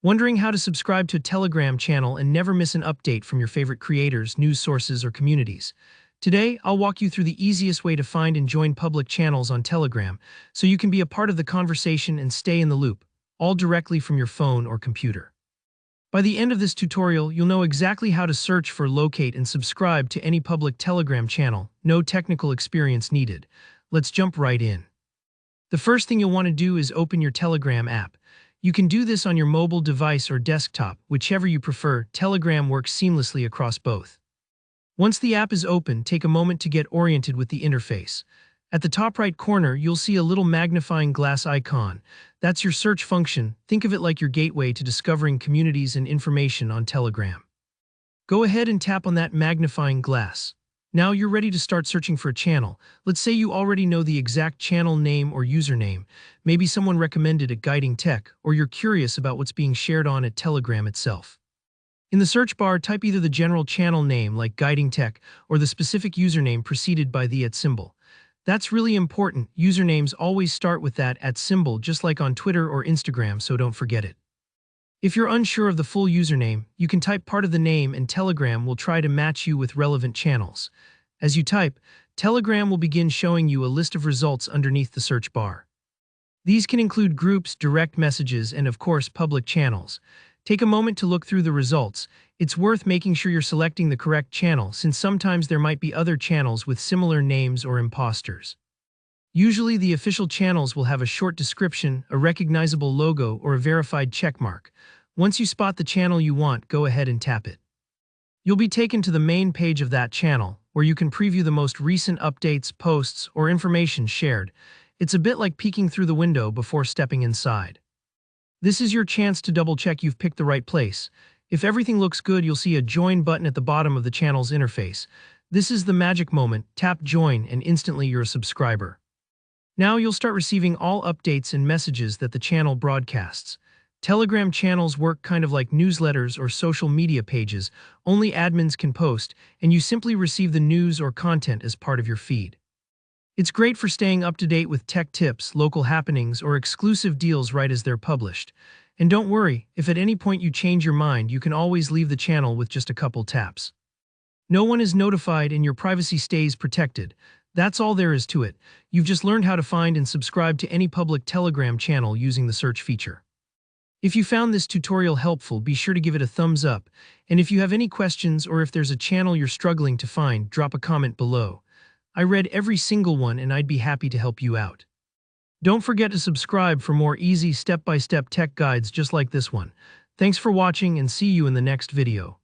Wondering how to subscribe to a Telegram channel and never miss an update from your favorite creators, news sources, or communities? Today, I'll walk you through the easiest way to find and join public channels on Telegram so you can be a part of the conversation and stay in the loop, all directly from your phone or computer. By the end of this tutorial, you'll know exactly how to search for, locate, and subscribe to any public Telegram channel. No technical experience needed. Let's jump right in. The first thing you'll want to do is open your Telegram app. You can do this on your mobile device or desktop, whichever you prefer. Telegram works seamlessly across both. Once the app is open, take a moment to get oriented with the interface. At the top right corner, you'll see a little magnifying glass icon. That's your search function. Think of it like your gateway to discovering communities and information on Telegram. Go ahead and tap on that magnifying glass. Now you're ready to start searching for a channel. Let's say you already know the exact channel name or username. Maybe someone recommended it, Guiding Tech, or you're curious about what's being shared on at Telegram itself. In the search bar, type either the general channel name like Guiding Tech or the specific username preceded by the @ symbol. That's really important. Usernames always start with that @ symbol, just like on Twitter or Instagram, so don't forget it. If you're unsure of the full username, you can type part of the name and Telegram will try to match you with relevant channels. As you type, Telegram will begin showing you a list of results underneath the search bar. These can include groups, direct messages, and of course, public channels. Take a moment to look through the results. It's worth making sure you're selecting the correct channel, since sometimes there might be other channels with similar names or imposters. Usually, the official channels will have a short description, a recognizable logo, or a verified checkmark. Once you spot the channel you want, go ahead and tap it. You'll be taken to the main page of that channel, where you can preview the most recent updates, posts, or information shared. It's a bit like peeking through the window before stepping inside. This is your chance to double-check you've picked the right place. If everything looks good, you'll see a Join button at the bottom of the channel's interface. This is the magic moment. Tap Join and instantly you're a subscriber. Now you'll start receiving all updates and messages that the channel broadcasts. Telegram channels work kind of like newsletters or social media pages. Only admins can post, and you simply receive the news or content as part of your feed. It's great for staying up to date with tech tips, local happenings, or exclusive deals right as they're published. And don't worry, if at any point you change your mind, you can always leave the channel with just a couple taps. No one is notified and your privacy stays protected. That's all there is to it. You've just learned how to find and subscribe to any public Telegram channel using the search feature. If you found this tutorial helpful, be sure to give it a thumbs up. And if you have any questions or if there's a channel you're struggling to find, drop a comment below. I read every single one and I'd be happy to help you out. Don't forget to subscribe for more easy step-by-step tech guides just like this one. Thanks for watching and see you in the next video.